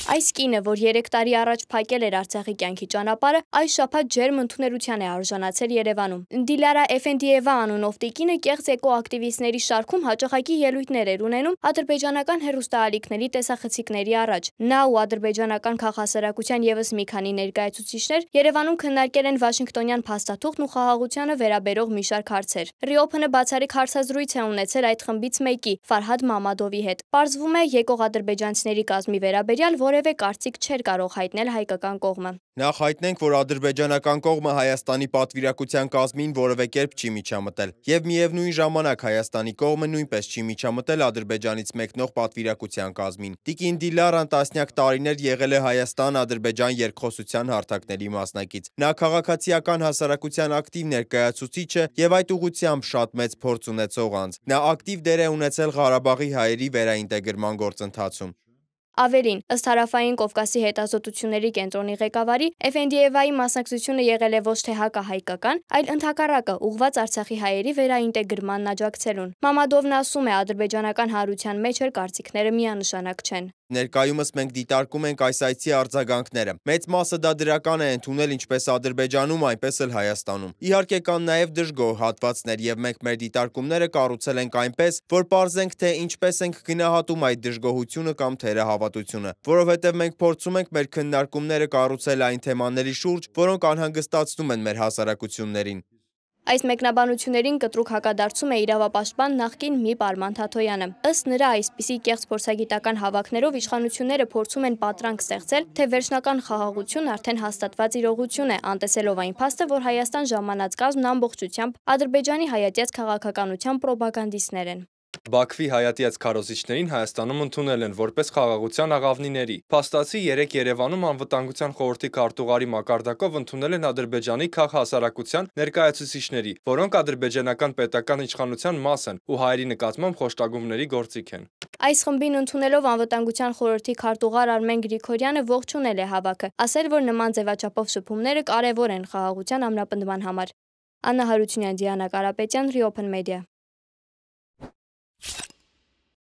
Այս կինը, որ 3 տարի առաջ փակել էր Արցախի կյանքի ճանապարհը, այս շաբաթ ջերմ ընդունելության է արժանացել Երևանում։ Դիլարա Էֆենդիևա անունով տիկինը կեղծ էկոակտիվիստների շարքում հաճախակի ելույթներ էր ունենում ադրբեջանական հեռուստաալիքների տեսախցիկների առաջ։ Նա ու ադրբեջանական քաղաքասարակության ևս մի քանի ներկայացուցիչներ Երևանում քննարկել են Վաշինգտոնյան փաստաթուղթն ու խաղաղությանը վերաբերող մի շարք հարցեր։ Ռիոփն բացառիկ հարցազրույց է ունեցել այդ խմբից մեկի՝ Ֆարհադ Մամադովի հետ։ Պարզվում է, եկող ադրբեջանցիների կազմի վերաբերյալ որևէ կարծիք չէր կարող հայտնել հայկական կողմը։ Նախ հայտնենք, որ ադրբեջանական կողմը Հայաստանի պատվիրակության կազմին որևէ կերպ չի միջամտել, եւ միևնույն ժամանակ Հայաստանի կողմը նույնպես չի միջամտել Ադրբեջանից մեկնող պատվիրակության կազմին։ Տիկին Դիլարան տասնյակ տարիներ եղել է Հայաստան-Ադրբեջան երկխոսության հարթակների մասնակից։ Նա քաղաքացիական հասարակության ակտիվ ներկայացուցիչ է եւ այդ ուղղությամբ շատ մեծ փորձ ունեցող անձ։ Նա ակտիվ դեր է ունեցել Ղարաբաղի հայերի վերաինտեգրման գործընթացում։ Ավելին, ըստ Հարավային Կովկասի հետազոտությունների կենտրոնի ղեկավարի, Էֆենդիևայի մասնակցությունը եղել է ոչ թե հակահայկական, այլ ընդհակառակը ուղղված Արցախի հայերի վերաինտեգրմանն աջակցելուն։ Մամադովն ասում է, ադրբեջանական հանրության մեջ էլ կարծիքները միանշանակ չեն։ Ներկայումս մենք դիտարկում ենք այս այցի արձագանքները։ Մեծ մասը դա դրական է ընդունել ինչպես Ադրբեջանում, այնպես էլ Հայաստանում։ Իհարկե կան նաև դժգոհ հատվածներ եւ մենք մեր դիտարկումները կառուցել ենք այնպես, որ պարզենք, թե ինչպես ենք գնահատում այդ դժգոհությունը կամ թերահավատությունը, որովհետեւ մենք փորձում ենք մեր քննարկումները կառուցել այն թեմաների շուրջ, որոնք անհանգստացնում են մեր հասարակություններին։ Այս մեկնաբանություններին կտրուկ հակադարձում է իրավապաշտպան նախկին ՄԻՊ Արման Թաթոյանը։ Ըստ նրա, այսպիսի կեղծ փորձագիտական հավաքներով իշխանությունները փորձում են պատրանք ստեղծել, թե վերջնական խաղաղությունն արդեն հաստատված իրողություն է, անտեսելով այն փաստը, որ Հայաստան ժամանած կազմն ամբողջությամբ Ադրբեջանի հայատյաց քաղաքականության պրոպագանդիստներ են։ Բաքվի հայատյաց քարոզիչներին Հայաստանում ընդունել են որպես խաղաղության աղավնիների։ Փաստացի 3 Երևանում անվտանգության խորհրդի քարտուղարի մակարդակով ընդունել են Ադրբեջանի քաղաքասարակության ներկայացուցիչների, որոնք ադրբեջանական պետական իշխանության մաս են ու հայերի նկատմամբ խոշտագումների գործիք են։ Այս խմբին ընդունելով անվտանգության խորհրդի քարտուղար Արմեն Գրիգորյանը ողջունել է հավաքը, ասել, որ նման ձևաչափով շփումները կարևոր են խաղաղության ամրապնդման համար։ Աննա Հարությունյան, Դիանա Կարապետյան, Ռիոփն մեդիա։